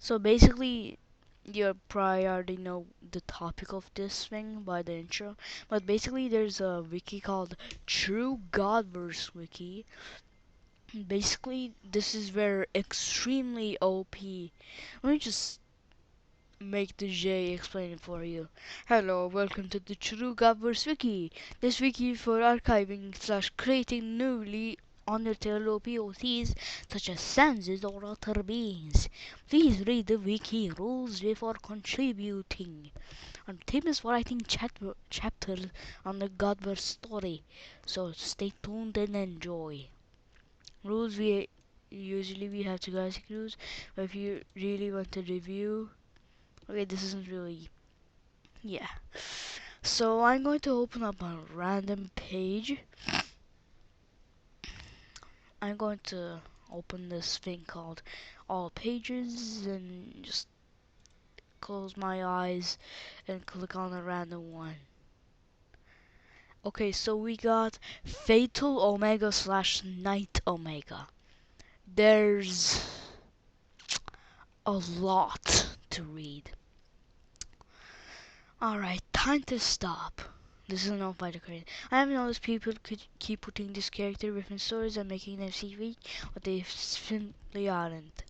So basically, you probably already know the topic of this thing by the intro, but basically there's a wiki called True Godverse Wiki. Basically, this is where extremely OP. Let me just make the J explain it for you. Hello, welcome to the True Godverse Wiki. This wiki for archiving slash creating newly unattained POCs such as senses or other beings. Please read the wiki rules before contributing. And the theme is writing chapters on the Godverse story. So stay tuned and enjoy. Rules we have to guys rules, but if you really want to review, okay, this isn't really, yeah. So I'm going to open up a random page. I'm going to open this thing called all pages and just close my eyes and click on a random one. Okay, so we got Fatal Omega slash Night Omega. There's a lot to read. Alright, time to stop. This is not by the credit. I have noticed people could keep putting this character within stories and making them seem weak, but they simply aren't.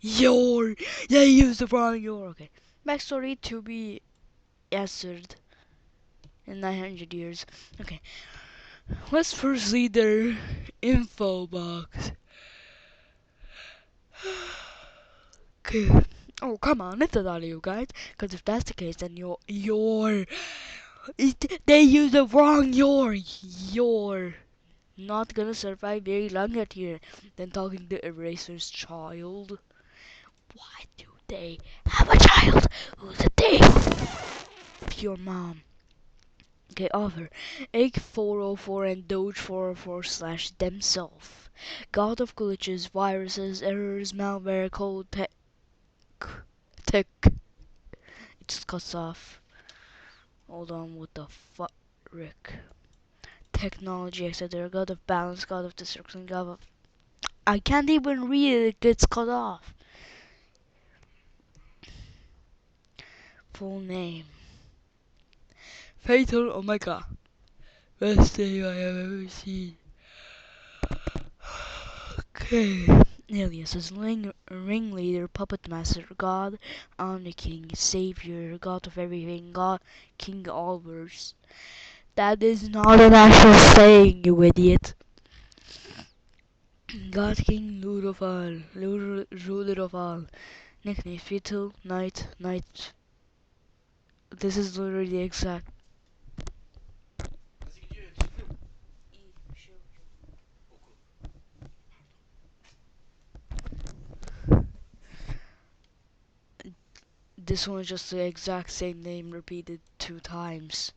Your! They used the wrong your. Okay. Backstory to be answered in 900 years. Okay. Let's first read their info box. Okay. Oh, come on, it's not you guys. Because if that's the case, then they use the wrong you're not gonna survive very long out here. Then talking to Eraser's child. Why do they have a child who's a thief? Your mom. Okay, author. Egg 404 and Doge 404 slash themself. God of glitches, viruses, errors, malware, cold tech. It just cuts off. Hold on, what the fuck, Rick? Technology, etc. God of balance, God of destruction, God of... I can't even read it, it gets cut off. Full name. Fatal Omega. Best thing I have ever seen. Okay. Alias is ringleader, puppet master, God, Omni King, Savior, God of everything, God, King Alvers. That is not an actual saying, you idiot. God King, Lord of all, ruler of all. Nickname Fatal, Night. This is literally the exact. This one is just the exact same name repeated 2 times.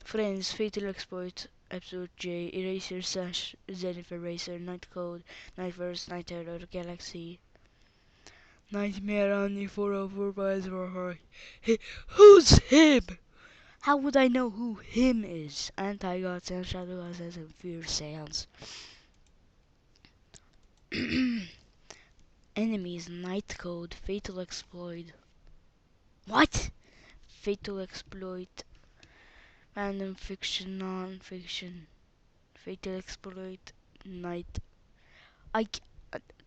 Friends, Fatal Exploit, Episode J, Eraser slash Zenith Eraser, Night Code, Nightverse, Night Terror, Galaxy, Nightmare on the 404 Hey, who's him? How would I know who him is? Anti-God Sounds, Shadow God Sounds, and Fear Sounds. Enemies, Night Code, Fatal Exploit. What? Fatal Exploit, Random Fiction, Non-Fiction, Fatal Exploit, Night.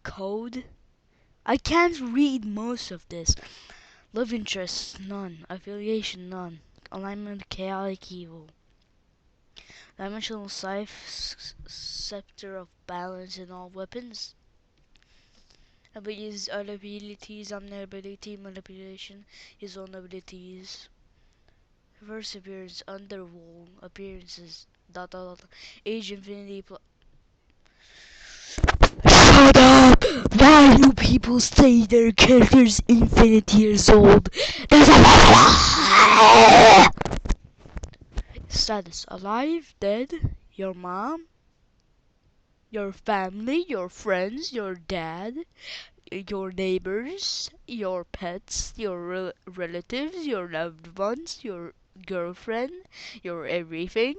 Code? I can't read most of this. Love interest, none. Affiliation, none. Alignment, chaotic evil. Dimensional scythe, scepter of balance in all weapons. Abilities, other abilities, omniability, manipulation, his own abilities. First appearance, underworld, appearances, age infinity Shut up! Why do people say their character's infinite years old? There's a status: alive, dead, your mom, your family, your friends, your dad, your neighbors, your pets, your relatives, your loved ones, your girlfriend, your everything.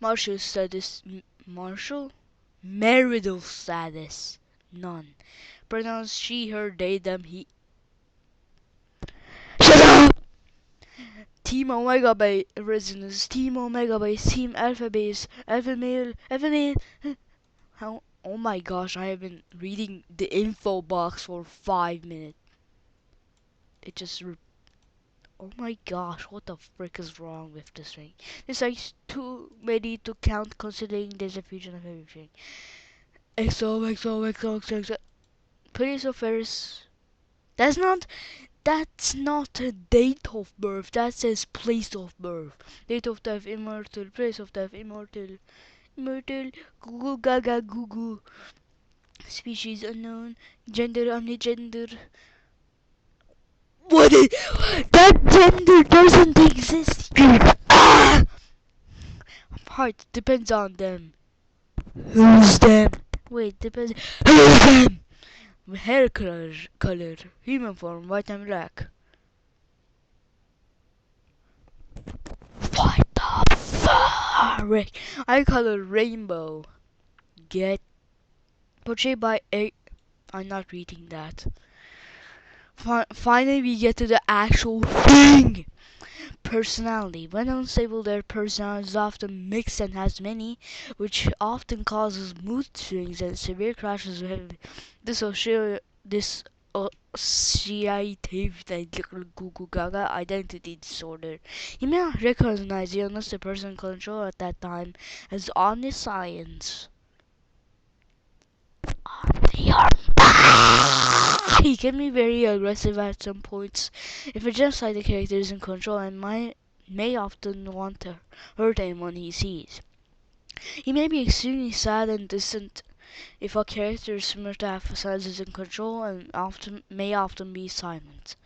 Martial status, marital status, none. Pronouns she, her, they, them, he. Shut up! Team Omega by Resonance, Team Omega by Team Alpha Base, Alpha Male, Alpha Male. How? Oh my gosh, I have been reading the info box for 5 minutes. It just. Oh my gosh, what the frick is wrong with this thing? It's like too many to count considering there's a fusion of everything. XO. Place of Ferris. That's not a date of birth. That says place of birth. Date of death immortal. Place of death immortal. Immortal. Google gaga goo. Species unknown. Gender only gender. What is that? Gender doesn't exist here. Ah! Heart depends on them. Who's them? Wait, depends. Who's them? Hair color, human form, white and black. What the fuck? I color rainbow. Get portrayed by a. I'm not reading that. Finally, we get to the actual thing. Personality. When unstable, their personality is often mixed and has many, which often causes mood swings and severe crashes with dissociative identity disorder. You may not recognize you unless the person in control at that time has omniscience. He can be very aggressive at some points. If a genocide character is in control and may often want to hurt anyone he sees. He may be extremely sad and distant if a character is similar to Emphasize is in control and may often be silent.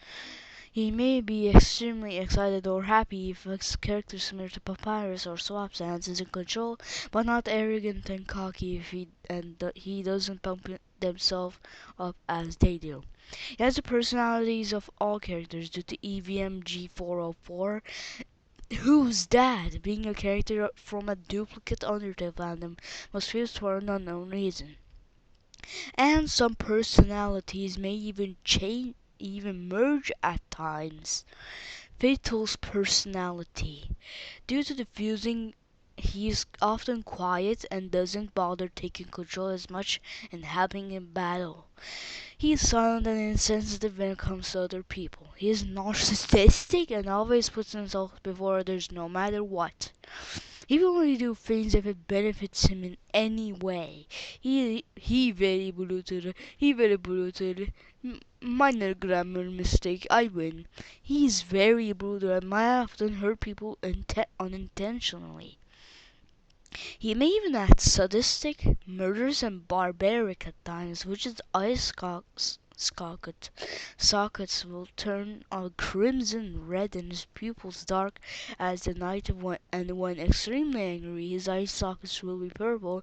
He may be extremely excited or happy if a character similar to Papyrus or Swap Sands is in control, but not arrogant and cocky if he doesn't pump themselves up as they do. He has the personalities of all characters due to EVMG404. Who's that? Being a character from a duplicate Undertale fandom was fused for an unknown reason. And some personalities may even merge at times. Fatal's personality. Due to the fusing, he is often quiet and doesn't bother taking control as much and helping in battle. He is silent and insensitive when it comes to other people. He is narcissistic and always puts himself before others no matter what. He will only do things if it benefits him in any way. He very brutal. Minor grammar mistake, I win. He's very brutal and might often hurt people unintentionally. He may even act sadistic, murderous, and barbaric at times, which his sockets will turn a crimson red and his pupils dark as the night, and when extremely angry, his eye sockets will be purple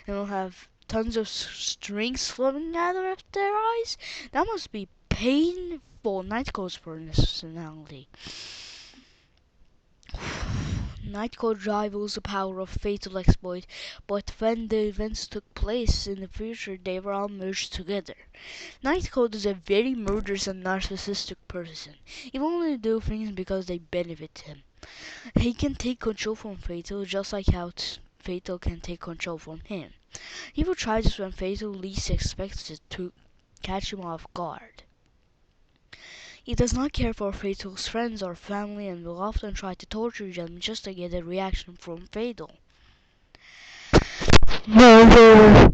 and will have tons of strings floating out of their eyes. That must be painful. Nightcode's personality. Nightcode rivals the power of Fatal Exploit, but when the events took place in the future, they were all merged together. Nightcode is a very murderous and narcissistic person. He will only do things because they benefit him. He can take control from Fatal just like how Fatal can take control from him. He will try this when Fatal least expects it to catch him off guard. He does not care for Fatal's friends or family and will often try to torture them just to get a reaction from Fatal. Murder!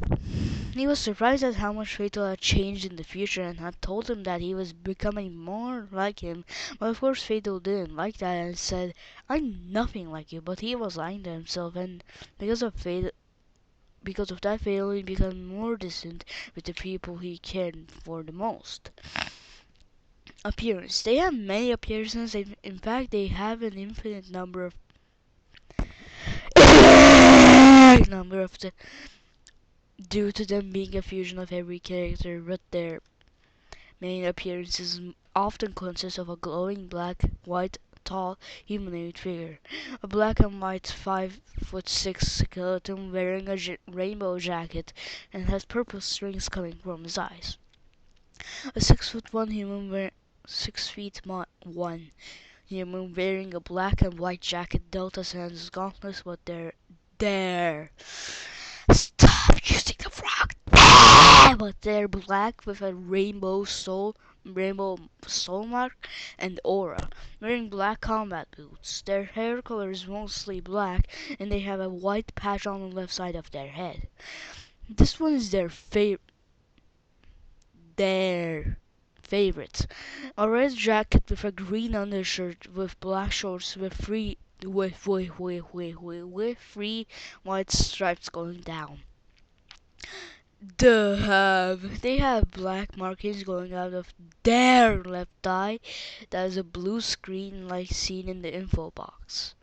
He was surprised at how much Fatal had changed in the future and had told him that he was becoming more like him, but of course Fatal didn't like that and said, "I'm nothing like you," but he was lying to himself, and because of that, Fatal he became more distant with the people he cared for the most. Appearance. They have many appearances. In fact, they have an infinite number of due to them being a fusion of every character, but their main appearances often consist of a glowing black, white tall, humanoid figure. A black and white 5'6" skeleton wearing a rainbow jacket and has purple strings coming from his eyes. A 6'1" human 6'1" human wearing a black and white jacket, deltas, and his gauntlets, but they're there. Stop using the frog. But they're black with a rainbow soul mark and aura, wearing black combat boots. Their hair color is mostly black, and they have a white patch on the left side of their head. This one is their favorite. A red jacket with a green undershirt with black shorts with three white stripes going down. They have black markings going out of their left eye. That is a blue screen like seen in the info box.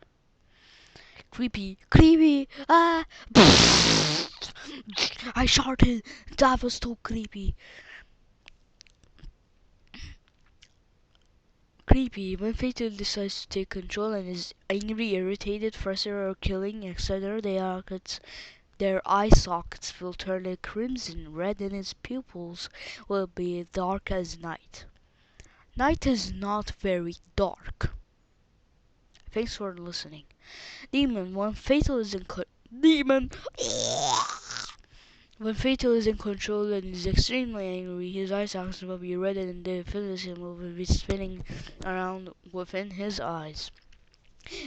Creepy. Ah! I shouted. That was too creepy. When Fatal decides to take control and is angry, irritated, frustrated, or killing, etc., their eye sockets will turn a crimson red and his pupils will be dark as night. Night is not very dark. Thanks for listening. Demon, when Fatal is in control and is extremely angry, his eye sockets will be red and the infinity will be spinning around within his eyes.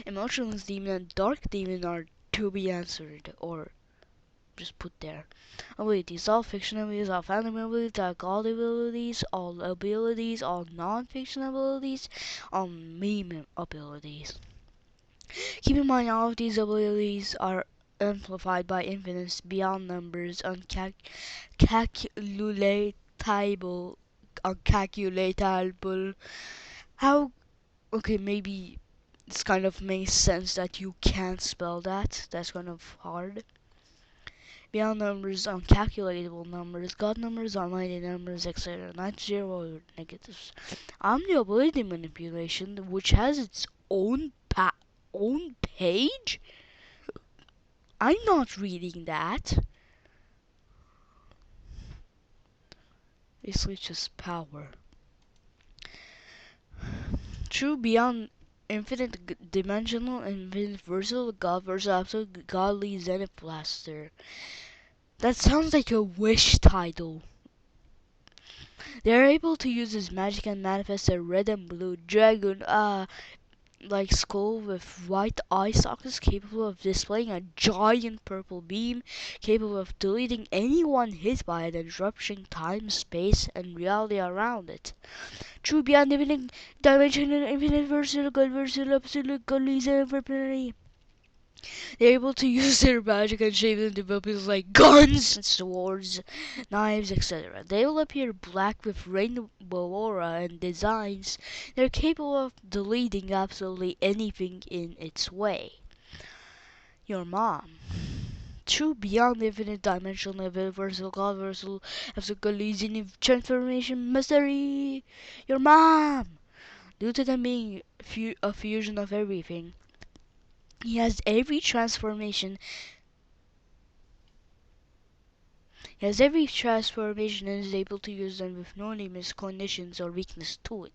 Emotionless demon and dark demon are to be answered, or just put there. Abilities. All fiction abilities, all phantom abilities, all god abilities, all non-fiction abilities, all meme abilities. Keep in mind all of these abilities are amplified by infinites beyond numbers, uncalculatable. How? Okay, maybe it's kind of makes sense that you can't spell that. That's kind of hard. Beyond numbers, uncalculatable numbers, God numbers, almighty numbers, etc. Not zero or negatives. Omni-ability manipulation, which has its own page? I'm not reading that. Basically, it's just power. True beyond infinite dimensional, infinite versatile, God versatile, absolute godly Zenith Blaster. That sounds like a Wish title. They are able to use this magic and manifest a red and blue dragon, like skull with white eye sockets, capable of displaying a giant purple beam, capable of deleting anyone hit by it and disrupting time, space, and reality around it. True beyond infinite dimension and infinite versatile, God versatile, absolute godly Zenith weaponry. They're able to use their magic and shape them to weapons like guns, swords, knives, etc. They will appear black with rainbow aura and designs. They're capable of deleting absolutely anything in its way. Your mom. True beyond infinite dimensional, versatile, God versatile, absolutely transformation mystery. Your mom. Due to them being a fusion of everything, he has every transformation and is able to use them with no limits, conditions, or weakness to it.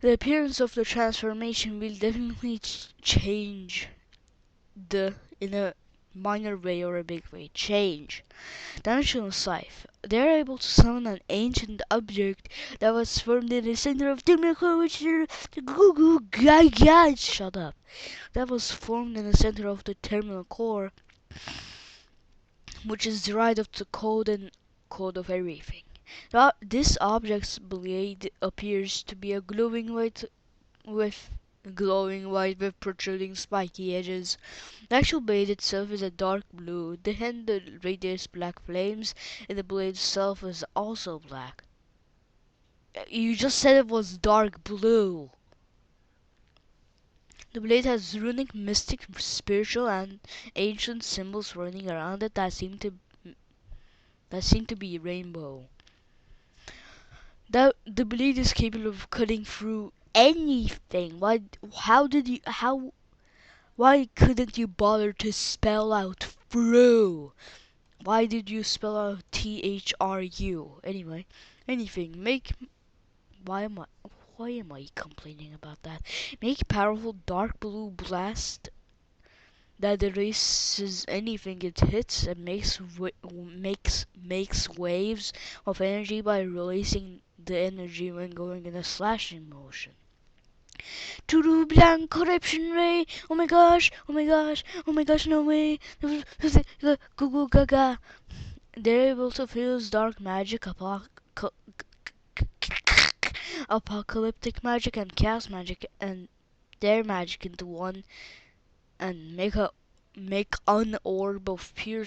The appearance of the transformation will definitely change in a minor way or a big way. Change. Dimensional Scythe. They are able to summon an ancient object that was formed in the center of terminal core, which shut up. That was formed in the center of the terminal core, which is derived of the code of everything. This object's blade appears to be a glowing white with protruding spiky edges. The actual blade itself is a dark blue. The handle radiates black flames, and the blade itself is also black. You just said it was dark blue. The blade has runic, mystic, spiritual, and ancient symbols running around it that seem to be rainbow. The blade is capable of cutting through anything. Why couldn't you bother to spell out through? Why did you spell out THRU? Anyway, anything. Why am I why am I complaining about that? Make powerful dark blue blast that erases anything it hits and makes waves of energy by releasing the energy when going in a slashing motion. True blank corruption ray. Oh my gosh! Oh my gosh! Oh my gosh! No way! Goo gaga. They're able to fuse dark magic, apocalyptic magic, and chaos magic, and their magic into one, and make an orb of pure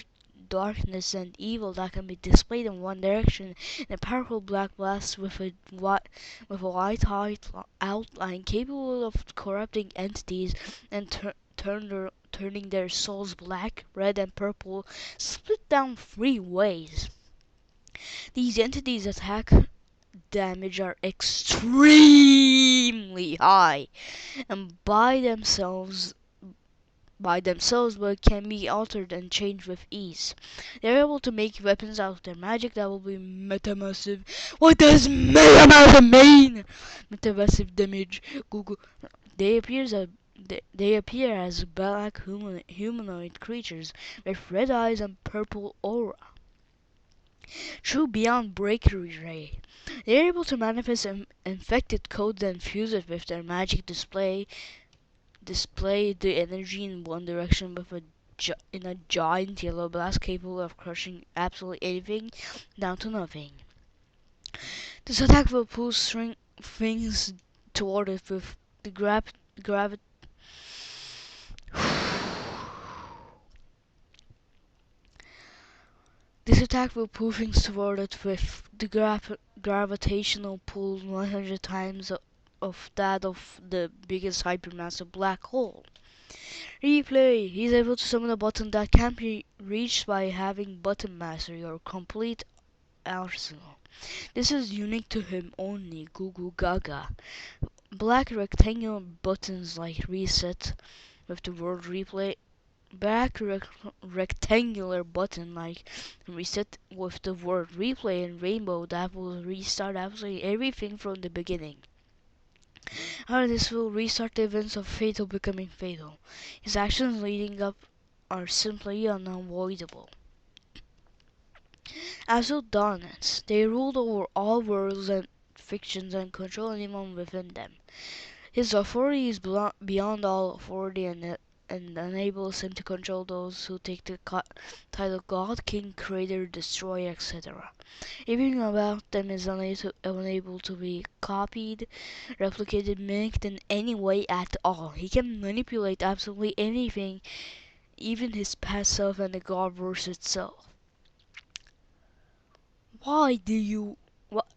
darkness and evil that can be displayed in one direction in a powerful black blast with a white outline capable of corrupting entities and turning their souls black, red, and purple, split down 3 ways. These entities' attack damage are extremely high and by themselves but can be altered and changed with ease. They're able to make weapons out of their magic that will be metamassive. What does metamassive mean? Metamassive damage. Google. They appear as black humanoid creatures with red eyes and purple aura. True beyond breakthrough ray. They're able to manifest infected codes and fuse it with their magic display the energy in one direction with in a giant yellow blast capable of crushing absolutely anything down to nothing. This attack will pull things toward it with the gravity. This attack will pull things toward it with the gravitational pull 100 times of that of the biggest hypermassive black hole. Replay. He's able to summon a button that can't be reached by having button mastery or complete arsenal. This is unique to him only. Goo Goo Gaga. Black rectangular buttons like reset with the word replay. Black rectangular button like reset with the word replay and rainbow that will restart absolutely everything from the beginning. How this will restart the events of Fatal becoming Fatal. His actions leading up are simply unavoidable. Absolute dominance. They ruled over all worlds and fictions and control anyone within them. His authority is beyond all authority and enables him to control those who take the title God, King, Creator, Destroyer, etc. Everything about them is unable to be copied, replicated, mimicked in any way at all. He can manipulate absolutely anything, even his past self and the Godverse itself. Why do you... What?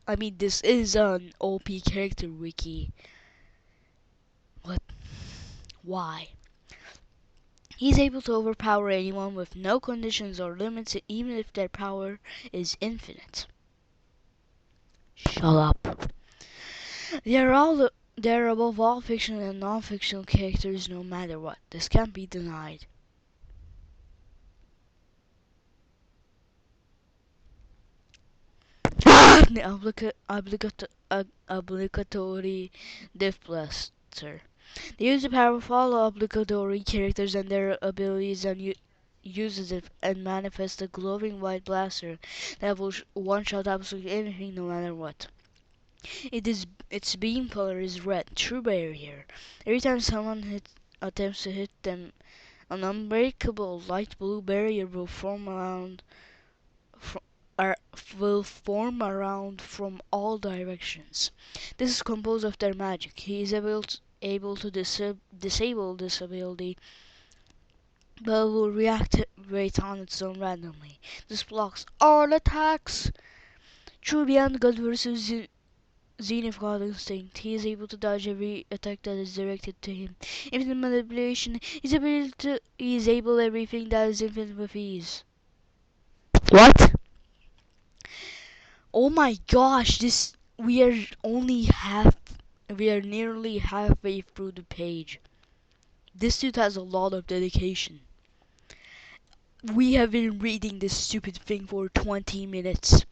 I mean, this is an OP character wiki. What? Why? He's able to overpower anyone with no conditions or limits, even if their power is infinite. Shut up. They're above all fiction and non-fictional characters no matter what. This can't be denied. The obligatory diff blaster. They use the power of all obligatory characters and their abilities and uses it and manifests a glowing white blaster that will one-shot absolutely anything no matter what. Its beam color is red, true barrier. Every time someone attempts to hit them, an unbreakable light blue barrier will form around from all directions. This is composed of their magic. He is able to disable this ability, but will reactivate on its own randomly. This blocks all attacks. True beyond Godverse Zenith God Instinct. He is able to dodge every attack that is directed to him. Infinite manipulation. He is able everything that is infinite with ease. What? Oh my gosh, we are only half We are nearly halfway through the page. This dude has a lot of dedication. We have been reading this stupid thing for 20 minutes.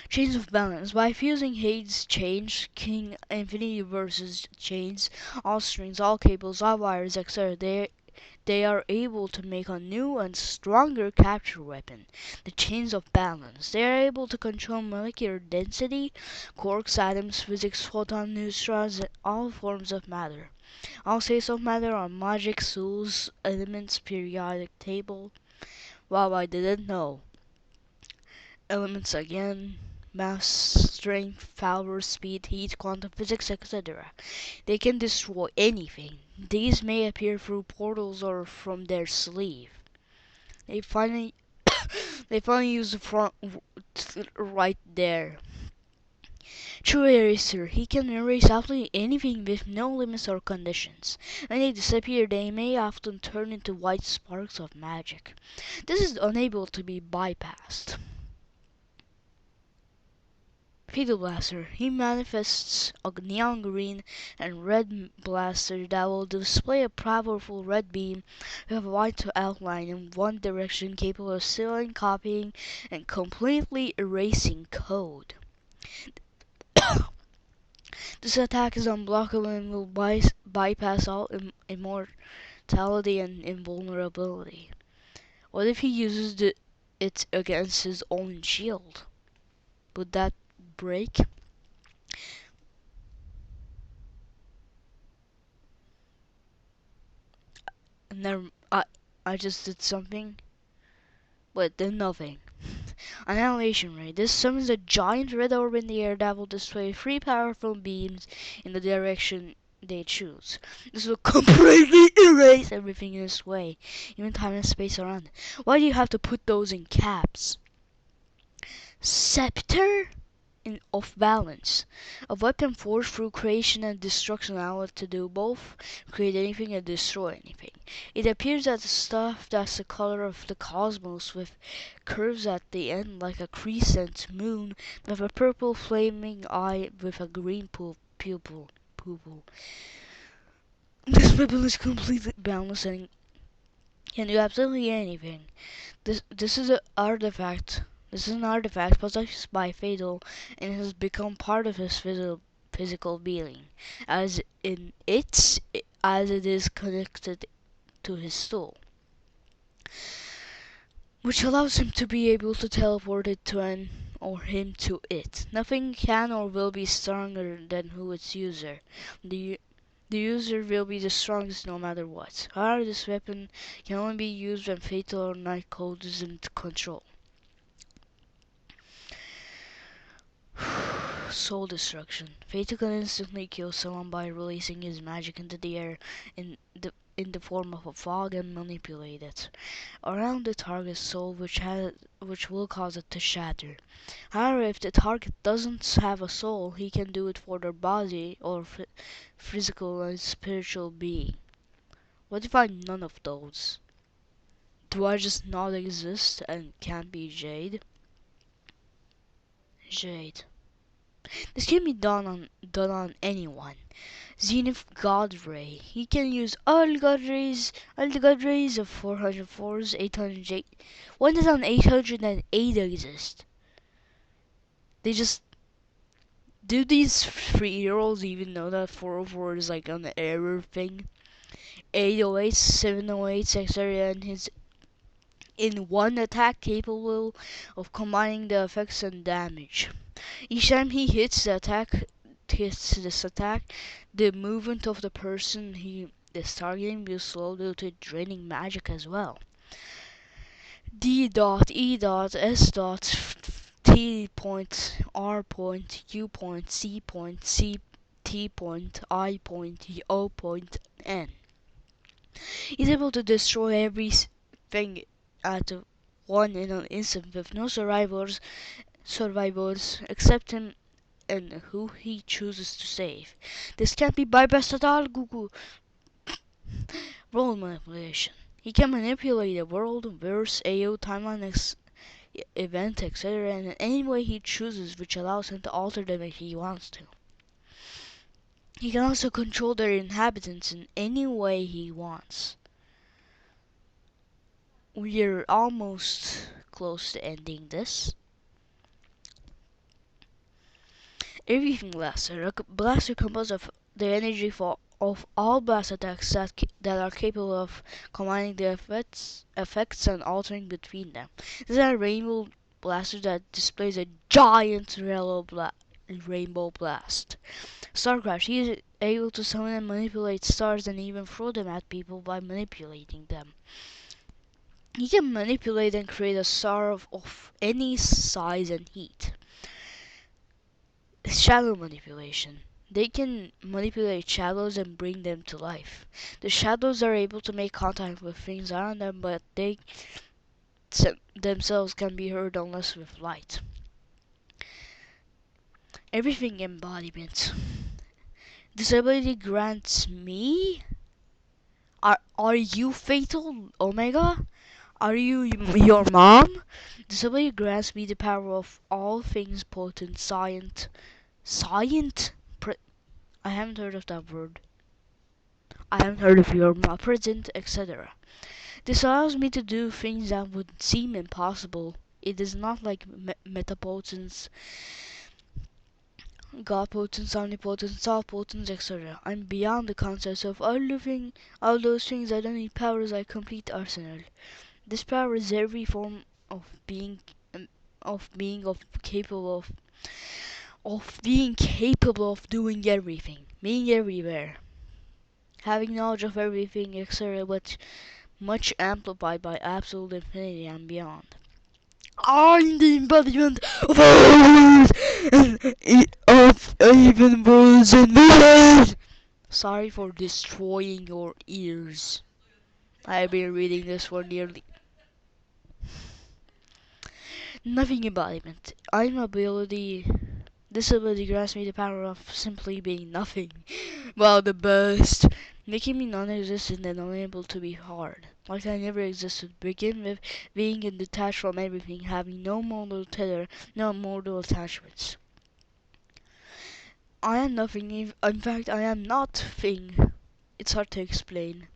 Chains of Balance. By fusing Hades chains, King Infinity versus chains, all strings, all cables, all wires, etc., they are able to make a new and stronger capture weapon, the Chains of Balance. They are able to control molecular density, quarks, atoms, physics, photons, neutrons, and all forms of matter. All states of matter are magic, souls, elements, periodic table. Wow, I didn't know. Elements again, mass, strength, power, speed, heat, quantum physics, etc. They can destroy anything. These may appear through portals or from their sleeve. They finally they finally use the front right there. True Eraser. He can erase absolutely anything with no limits or conditions. When they disappear, they may often turn into white sparks of magic. This is unable to be bypassed. Fatal Blaster. He manifests a neon green and red blaster that will display a powerful red beam with a white outline in one direction, capable of stealing, copying, and completely erasing code. This attack is unblockable and will bypass all immortality and invulnerability. What if he uses it against his own shield? Would that break? Never. I just did something, but then nothing. Annihilation Ray. This summons a giant red orb in the air that will display three powerful beams in the direction they choose. This will completely erase everything in its way, even time and space around it. Why do you have to put those in caps? Scepter of Balance. A weapon forged through creation and destruction, allowed to do both, create anything and destroy anything. It appears as stuff that's the color of the cosmos, with curves at the end like a crescent moon, with a purple flaming eye with a green pupil. This weapon is completely balanced and can do absolutely anything. This is an artifact. This is an artifact possessed by Fatal and has become part of his physical being, as it is connected to his soul, which allows him to be able to teleport it to an or him to it. Nothing can or will be stronger than who its user. The user will be the strongest no matter what. However, this weapon can only be used when Fatal or Night Code is in control. Soul Destruction. Fatal can instantly kill someone by releasing his magic into the air in the form of a fog and manipulate it around the target's soul, which will cause it to shatter. However, if the target doesn't have a soul, he can do it for their body or physical and spiritual being. What if I'm none of those? Do I just not exist and can't be Jade? Jade. This can be done on anyone. Zenith God Ray. He can use all the God Rays of 404s, 808. When does an 808 exist? They just do these 3-year-olds even know that 404 is like an error thing? 808s, 708s, etc. and his in one attack capable of combining the effects and damage. Each time he hits this attack, the movement of the person he is targeting will slow due to draining magic as well. D dot, E dot, S dot, T point, R point, U point, C point, C T point, I point, O point, N. He's able to destroy everything at one in an instant with no survivors except him and who he chooses to save. This can't be bypassed at all, Google. Role manipulation. He can manipulate the world, verse, AO, timeline, event, etc. in any way he chooses, which allows him to alter them if he wants to. He can also control their inhabitants in any way he wants. We're almost close to ending this. Everything blaster. A blaster composed of the energy of all blast attacks that are capable of combining the effects and altering between them. This is a rainbow blaster that displays a giant rainbow blast. Starcraft. He is able to summon and manipulate stars and even throw them at people by manipulating them. He can manipulate and create a star of any size and heat. Shadow manipulation. They can manipulate shadows and bring them to life. The shadows are able to make contact with things around them, but they themselves can be heard unless with light. Everything embodiment. This ability grants me. Are you Fatal Omega? Are you your mom? This ability grants me the power of all things potent, Scient? I haven't heard of that word. I haven't heard of your present, etc. This allows me to do things that would seem impossible. It is not like metapotence, godpotence, omnipotence, all-potence, etc. I'm beyond the concepts of all those things. I don't need powers. I complete arsenal. This power is every form um, of capable of doing everything, being everywhere, having knowledge of everything, etc., but much amplified by absolute infinity and beyond. I'm the embodiment of all of even worlds and millions. Sorry for destroying your ears. I've been reading this for nearly nothing embodiment. I'm ability. This ability grants me the power of simply being nothing. Well, the best. Making me non-existent and unable to be hard. Like I never existed. Begin with being detached from everything, having no mortal tether, no mortal attachments. I am nothing. In fact, I am not thing. It's hard to explain.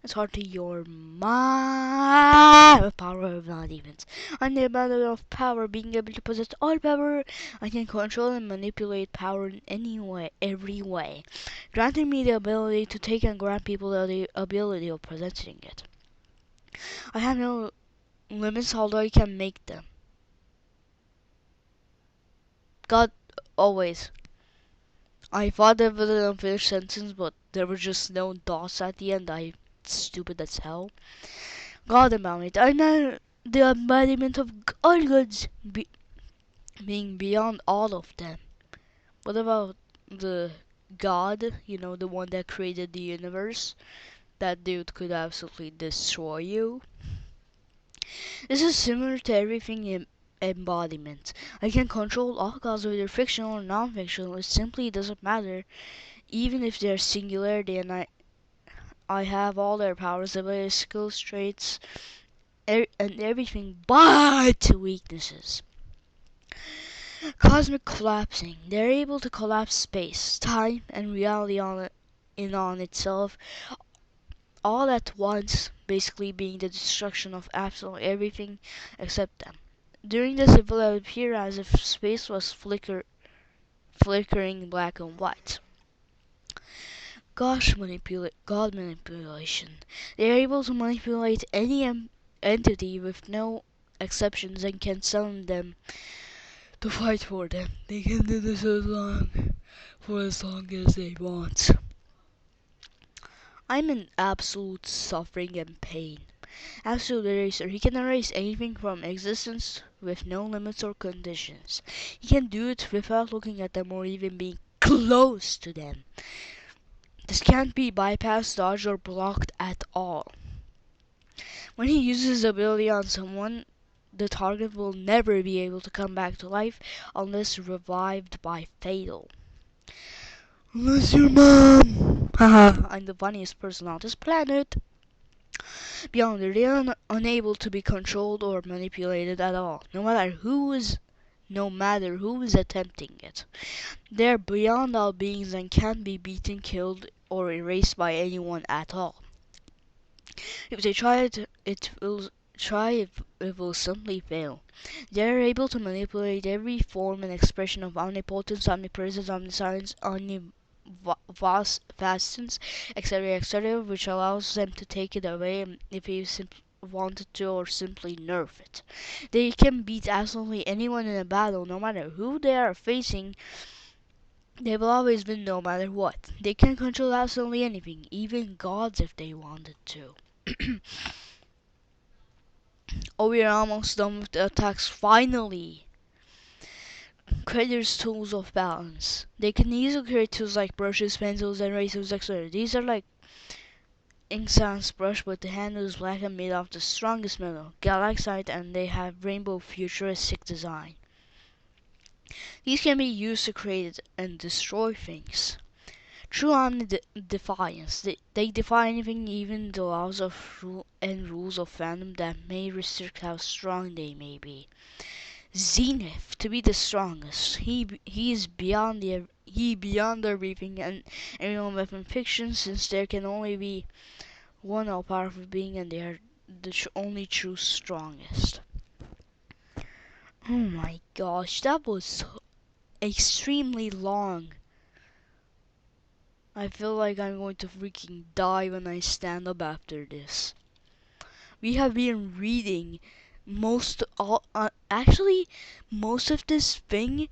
It's hard to your mind. Power of non-events. I'm the embodiment of power, being able to possess all power. I can control and manipulate power in any way, every way, granting me the ability to take and grant people the ability of possessing it. I have no limits, although I can make them. God, always. I thought there was an unfinished sentence, but there were just no dots at the end. I stupid as hell. God embodiment. I know the embodiment of all goods, being beyond all of them. What about the God? You know, the one that created the universe. That dude could absolutely destroy you. This is similar to everything in embodiment. I can control all gods, whether fictional or non-fictional. It simply doesn't matter, even if they're singularity, and I have all their powers, abilities, skills, traits, and everything but weaknesses. Cosmic collapsing. They're able to collapse space, time, and reality on itself all at once, basically being the destruction of absolutely everything except them. During this, it will appear as if space was flickering black and white. God manipulation. They are able to manipulate any entity with no exceptions and can summon them to fight for them. They can do this for as long as they want. I'm in absolute suffering and pain. Absolute eraser. He can erase anything from existence with no limits or conditions. He can do it without looking at them or even being close to them. This can't be bypassed, dodged, or blocked at all. When he uses his ability on someone, the target will never be able to come back to life unless revived by Fatal. Unless your mom! Haha, I'm the funniest person on this planet. Beyond, they are unable to be controlled or manipulated at all. No matter who is no matter who is attempting it. They're beyond all beings and can't be beaten, killed, or erased by anyone at all. If they try it will simply fail. They are able to manipulate every form and expression of omnipotence, omnipresence, omniscience, omnivastness, etc., etc., which allows them to take it away if he wanted to, or simply nerf it. They can beat absolutely anyone in a battle, no matter who they are facing. They will always win no matter what. They can control absolutely anything, even gods if they wanted to. Oh, we are almost done with the attacks, finally! Creators' tools of balance. They can easily create tools like brushes, pencils, erasers, etc. These are like ink sans brush, but the handle is black and made of the strongest metal, galaxite, and they have rainbow futuristic design. These can be used to create and destroy things. True omni-defiance. They defy anything, even the laws of and rules of fandom that may restrict how strong they may be. Zenith, to be the strongest. He is beyond everything and everyone within fiction, since there can only be one all-powerful being, and they are the only true strongest. Oh my gosh, that was so extremely long. I feel like I'm going to freaking die when I stand up after this. We have been reading actually most of this thing.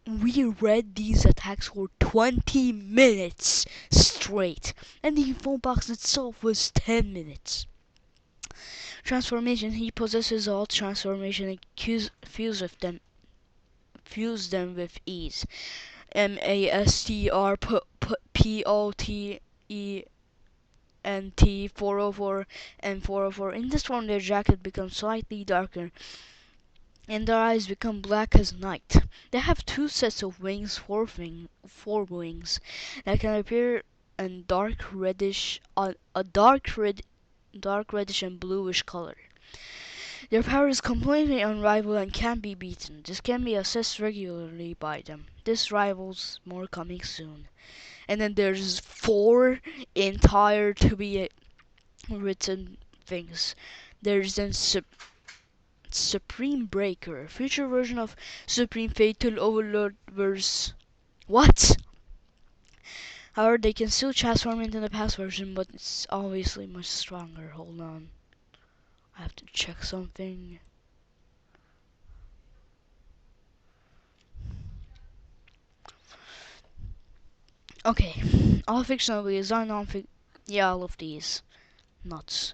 We read these attacks for 20 minutes straight, and the info box itself was 10 minutes. Transformation. He possesses all transformation and fuse them with ease. MASTR POTENT 404 and 404. In this form, their jacket becomes slightly darker, and their eyes become black as night. They have two sets of wings, four wings, that can appear in dark reddish and bluish color. Their power is completely unrivaled and can't be beaten. This can be assessed regularly by them. This rivals more coming soon. And then there's 4 entire to be written things. There's then Supreme Breaker, a future version of Supreme Fatal Overlord verse. What? However, they can still transform into the past version, but it's obviously much stronger. Hold on. I have to check something. Okay. All fictional abilities are non-fic. Yeah, all of these. Nuts.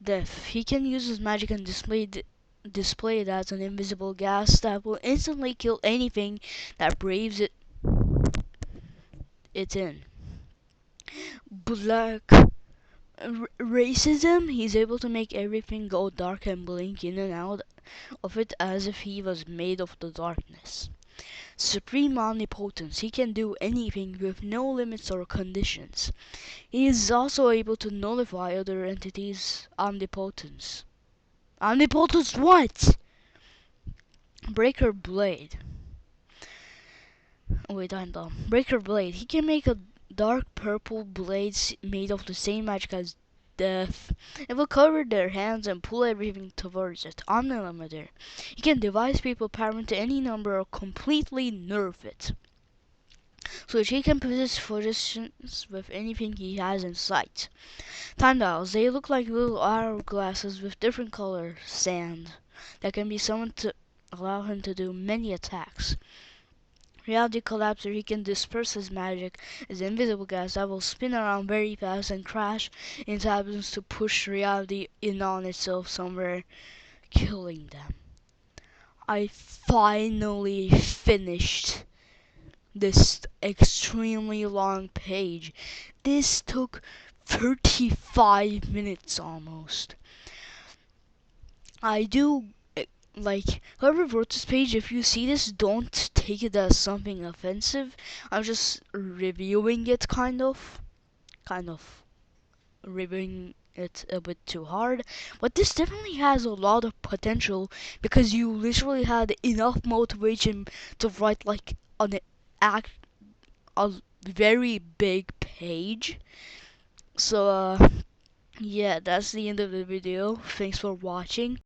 Death. He can use his magic and display it as an invisible gas that will instantly kill anything that braves it in. Black. Racism. He's able to make everything go dark and blink in and out of it as if he was made of the darkness. Supreme omnipotence. He can do anything with no limits or conditions. He is also able to nullify other entities' omnipotence. Omnipotence what? Breaker Blade. Wait, I'm dumb. Breaker Blade. He can make a dark purple blade made of the same magic as death. It will cover their hands and pull everything towards it. Omnilimiter. He can devise people power into any number or completely nerf it. So he can positions with anything he has in sight. Time dials. They look like little hourglasses with different color sand that can be summoned to allow him to do many attacks. Reality Collapser. He can disperse his magic as invisible gas that will spin around very fast and crash into atoms to push reality in on itself somewhere, killing them. I finally finished this extremely long page. This took 35 minutes almost. I do like whoever wrote this page. If you see this, don't take it as something offensive. I'm just reviewing it, kind of reviewing it's a bit too hard. But this definitely has a lot of potential because you literally had enough motivation to write like an act a very big page. So yeah, that's the end of the video. Thanks for watching.